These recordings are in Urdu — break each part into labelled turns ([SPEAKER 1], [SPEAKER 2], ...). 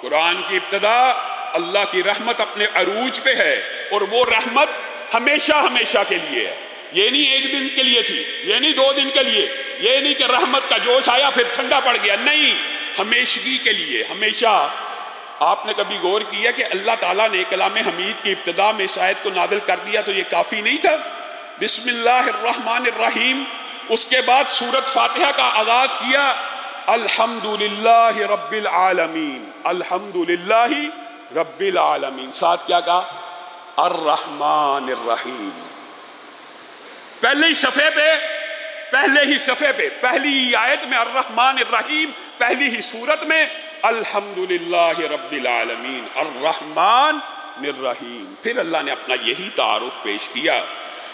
[SPEAKER 1] قرآن کی ابتدا اللہ کی رحمت اپنے عروج پہ ہے، اور وہ رحمت ہمیشہ ہمیشہ کے لیے ہے۔ یہ نہیں ایک دن کے لیے تھی، یہ نہیں 2 دن کے لیے، یہ نہیں کہ رحمت کا جوش آیا پھر ٹھنڈا پڑ گیا، نہیں، ہمیشگی کے لیے، ہمیشہ۔ آپ نے کبھی غور کیا کہ اللہ تعالیٰ نے کلام حمید کی ابتدا میں اس آیت کو نازل کر دیا تو یہ کافی نہیں تھا؟ بسم اللہ الرحمن الرحیم، اس کے بعد سورۃ فاتحہ کا آغاز کیا الحمدللہ رب العالمین، الحمدللہ رب العالمین، ساتھ کیا کہا؟ الرحمن الرحیم۔ پہلے ہی صفحے پہ پہلی آیت میں الرحمن الرحیم، پہلی ہی سورت میں الحمدللہ رب العالمین الرحمن الرحیم۔ پھر اللہ نے اپنا یہی تعارف پیش کیا،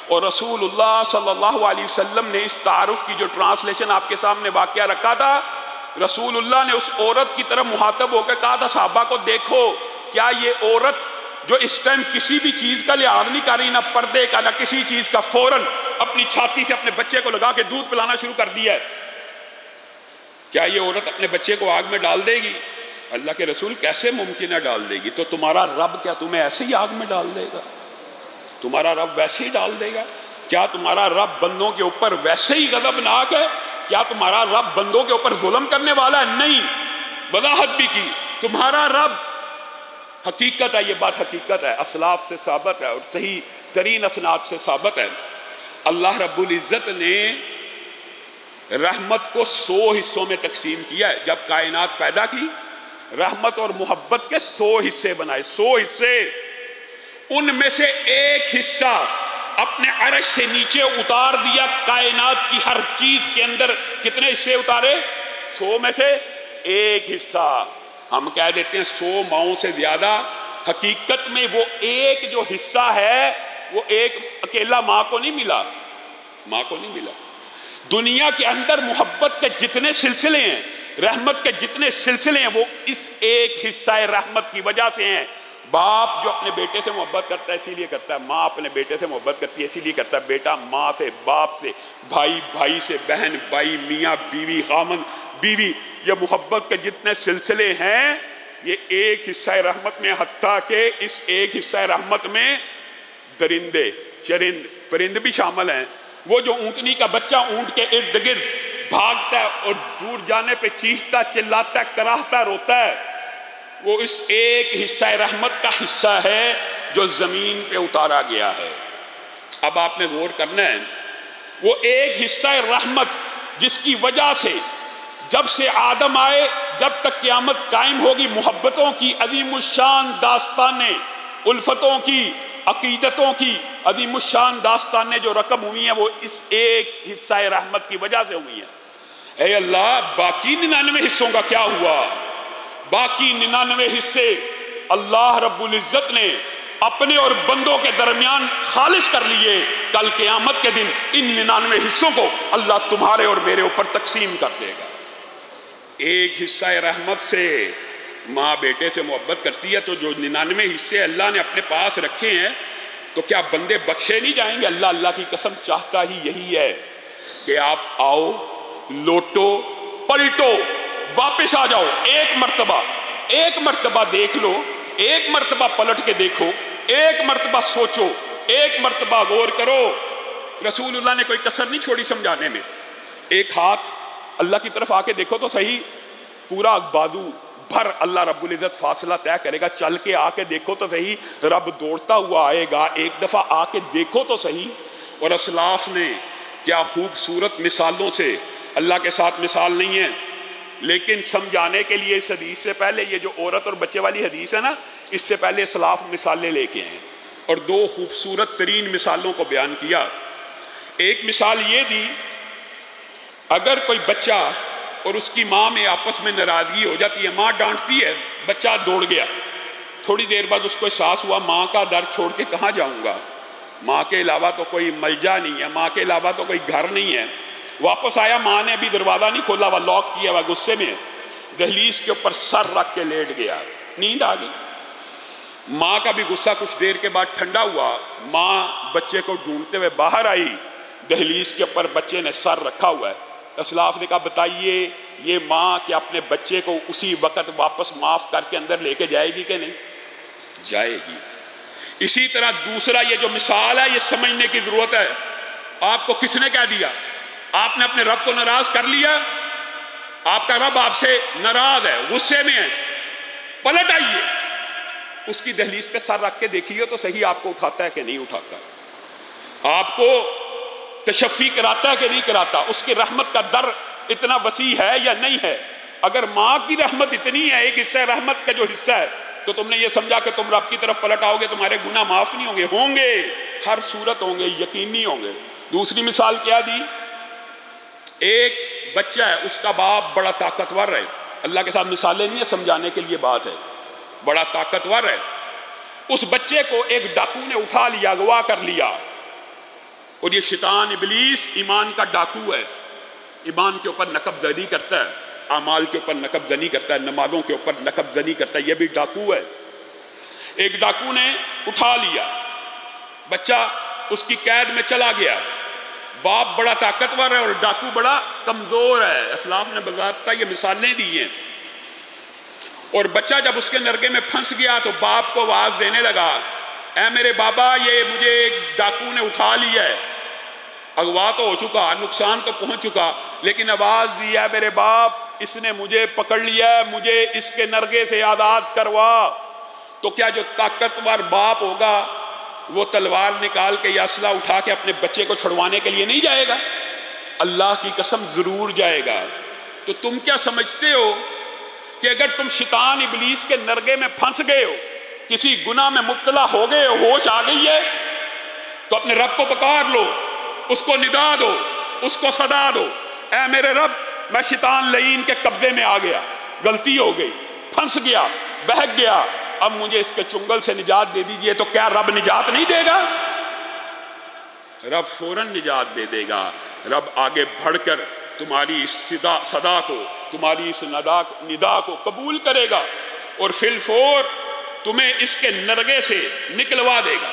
[SPEAKER 1] اور رسول اللہ صلی اللہ علیہ وسلم نے اس تعارف کی جو ٹرانسلیشن آپ کے سامنے واقعہ رکھا تھا، رسول اللہ نے اس عورت کی طرف مخاطب ہو کے کہا تھا صحابہ کو، دیکھو کیا یہ عورت جو اس ٹائم کسی بھی چیز کا لحاظ نہیں کر رہی، نہ پردے کا نہ کسی چیز کا، فوراً اپنی چھاتی سے اپنے بچے کو لگا کے دودھ پلانا شروع کر دیا ہے، کیا یہ عورت اپنے بچے کو آگ میں ڈال دے گی؟ اللہ کے رسول کیسے ممکن ہے ڈال دے گی؟ تو تمہارا رب کیا تمہیں ایسے ہی آگ میں ڈال دے گا؟ تمہارا رب ویسے ہی ڈال دے گا؟ کیا تمہارا رب بندوں کے اوپر ویسے ہی غضبناک ہے؟ کیا تمہارا رب بندوں کے اوپر ظلم کرنے والا ہے؟ نہیں، وضاحت بھی کی، تمہارا رب حقیقت ہے، یہ بات حقیقت ہے، اسلاف سے ثابت ہے اور صحیح ترین اسناد سے ثابت ہے۔ اللہ رب العزت نے رحمت کو 100 حصوں میں تقسیم کیا ہے۔ جب کائنات پیدا کی، رحمت اور محبت کے 100 حصے بنائے، 100 حصے، ان میں سے ایک حصہ اپنے عرش سے نیچے اتار دیا، کائنات کی ہر چیز کے اندر کتنے حصے اتارے؟ 100 میں سے ایک حصہ۔ ہم کہہ دیتے ہیں 100 ماؤں سے زیادہ، حقیقت میں وہ ایک جو حصہ ہے وہ ایک اکیلا ماں کو نہیں ملا، ماں کو نہیں ملا۔ دنیا کے اندر محبت کے جتنے سلسلے ہیں، رحمت کے جتنے سلسلے ہیں، وہ اس ایک حصہ رحمت کی وجہ سے ہیں۔ باپ جو اپنے بیٹے سے محبت کرتا ہے اسی لیے کرتا ہے، ماں اپنے بیٹے سے محبت کرتی ہے اسی لیے کرتا ہے، بیٹا ماں سے، باپ سے، بھائی بھائی سے، بہن بھائی، میاں بیوی، خامن بیوی، یہ محبت کے جتنے سلسلے ہیں یہ ایک حصہ رحمت میں، حتیٰ کہ اس ایک حصہ رحمت میں درندے، چرند، پرند بھی شامل ہیں۔ وہ جو اونٹنی کا بچہ اونٹ کے ارد گرد بھاگتا ہے اور دور جانے پہ چیختا، چلاتا، کراہتا، روتا ہے، وہ اس ایک حصہ رحمت کا حصہ ہے جو زمین پہ اتارا گیا ہے۔ اب آپ نے غور کرنا ہے، وہ ایک حصہ رحمت جس کی وجہ سے جب سے آدم آئے جب تک قیامت قائم ہوگی، محبتوں کی عظیم الشان داستانیں، الفتوں کی، عقیدتوں کی عظیم الشان داستانیں جو رقم ہوئی ہیں وہ اس ایک حصہ رحمت کی وجہ سے ہوئی ہیں۔ اے اللہ، باقی 99 حصوں کا کیا ہوا؟ باقی 99 حصے اللہ رب العزت نے اپنے اور بندوں کے درمیان خالص کر لیے۔ کل قیامت کے دن ان 99 حصوں کو اللہ تمہارے اور میرے اوپر تقسیم کر دے گا۔ ایک حصہ رحمت سے ماں بیٹے سے محبت کرتی ہے، تو جو 99 حصے اللہ نے اپنے پاس رکھے ہیں تو کیا بندے بخشے نہیں جائیں گے؟ اللہ اللہ کی قسم چاہتا ہی یہی ہے کہ آپ آؤ، لوٹو، پلٹو، واپس آ جاؤ، ایک مرتبہ دیکھ لو، ایک مرتبہ پلٹ کے دیکھو، ایک مرتبہ سوچو، ایک مرتبہ غور کرو۔ رسول اللہ نے کوئی کسر نہیں چھوڑی سمجھانے میں۔ ایک ہاتھ اللہ کی طرف آ کے دیکھو تو صحیح، پورا بازو بھر اللہ رب العزت فاصلہ طے کرے گا، چل کے آ کے دیکھو تو صحیح، رب دوڑتا ہوا آئے گا، ایک دفعہ آ کے دیکھو تو صحیح۔ اور اسلاف نے کیا خوبصورت مثالوں سے، اللہ کے ساتھ مثال نہیں ہے لیکن سمجھانے کے لیے اس حدیث سے پہلے، یہ جو عورت اور بچے والی حدیث ہے نا، اس سے پہلے اسلاف مثالیں لے کے ہیں اور 2 خوبصورت ترین مثالوں کو بیان کیا۔ ایک مثال یہ دی، اگر کوئی بچہ اور اس کی ماں میں آپس میں ناراضگی ہو جاتی ہے، ماں ڈانٹتی ہے، بچہ دوڑ گیا، تھوڑی دیر بعد اس کو احساس ہوا ماں کا در چھوڑ کے کہاں جاؤں گا، ماں کے علاوہ تو کوئی ملجا نہیں ہے، ماں کے علاوہ تو کوئی گھر نہیں ہے۔ واپس آیا، ماں نے ابھی دروازہ نہیں کھولا ہوا، لاک کیا ہوا، غصے میں دہلیز کے اوپر سر رکھ کے لیٹ گیا، نیند آ گئی۔ ماں کا بھی غصہ کچھ دیر کے بعد ٹھنڈا ہوا، ماں بچے کو ڈھونڈتے ہوئے باہر آئی، دہلیز کے اوپر بچے نے سر رکھا ہوا ہے، اسلاف نے کہا بتائیے یہ ماں کہ اپنے بچے کو اسی وقت واپس معاف کر کے اندر لے کے جائے گی کہ نہیں؟ جائے گی۔ اسی طرح دوسرا یہ جو مثال ہے یہ سمجھنے کی ضرورت ہے۔ آپ کو کس نے کہہ دیا؟ آپ نے اپنے رب کو ناراض کر لیا، آپ کا رب آپ سے ناراض ہے، غصے میں ہے، پلٹ آئیے، اس کی دہلیز پہ سر رکھ کے دیکھیے تو صحیح آپ کو اٹھاتا ہے کہ نہیں اٹھاتا، آپ کو تشفی کراتا ہے کہ نہیں کراتا، اس کی رحمت کا در اتنا وسیع ہے یا نہیں ہے۔ اگر ماں کی رحمت اتنی ہے، ایک حصہ رحمت کا جو حصہ ہے، تو تم نے یہ سمجھا کہ تم رب کی طرف پلٹ آؤ گے تمہارے گناہ معاف نہیں ہوں گے؟ ہوں گے، ہر صورت ہوں گے، یقینی ہوں گے۔ دوسری مثال کیا دی؟ ایک بچہ ہے، اس کا باپ بڑا طاقتور ہے، اللہ کے ساتھ مثالیں نہیں ہے، سمجھانے کے لیے بات ہے، بڑا طاقتور ہے، اس بچے کو ایک ڈاکو نے اٹھا لیا، اغوا کر لیا، اور یہ شیطان ابلیس ایمان کا ڈاکو ہے، ایمان کے اوپر نقب زنی کرتا ہے، اعمال کے اوپر نقب زنی کرتا ہے، نمازوں کے اوپر نقب زنی کرتا ہے، یہ بھی ڈاکو ہے۔ ایک ڈاکو نے اٹھا لیا، بچہ اس کی قید میں چلا گیا، باپ بڑا طاقتور ہے اور ڈاکو بڑا کمزور ہے، اسلاف نے باضابطہ یہ مثالیں دی ہیں، اور بچہ جب اس کے نرگے میں پھنس گیا تو باپ کو آواز دینے لگا، اے میرے بابا یہ مجھے ایک ڈاکو نے اٹھا لیا ہے، اغوا تو ہو چکا، نقصان تو پہنچ چکا، لیکن آواز دی ہے میرے باپ اس نے مجھے پکڑ لیا ہے، مجھے اس کے نرگے سے آزاد کروا۔ تو کیا جو طاقتور باپ ہوگا وہ تلوار نکال کے یا اسلحہ اٹھا کے اپنے بچے کو چھڑوانے کے لیے نہیں جائے گا؟ اللہ کی قسم ضرور جائے گا۔ تو تم کیا سمجھتے ہو کہ اگر تم شیطان ابلیس کے نرگے میں پھنس گئے ہو، کسی گناہ میں مبتلا ہو گئے ہو، ہوش آ گئی ہے، تو اپنے رب کو پکار لو، اس کو ندا دو، اس کو صدا دو، اے میرے رب میں شیطان لعین کے قبضے میں آ گیا، غلطی ہو گئی، پھنس گیا، بہک گیا، اب مجھے اس کے چنگل سے نجات دے دیجئے۔ تو کیا رب نجات نہیں دے گا؟ رب فوراً نجات دے دے گا۔ رب آگے بڑھ کر تمہاری اس صدا کو، تمہاری اس ندا کو قبول کرے گا، اور فی الفور تمہیں اس کے نرگے سے نکلوا دے گا۔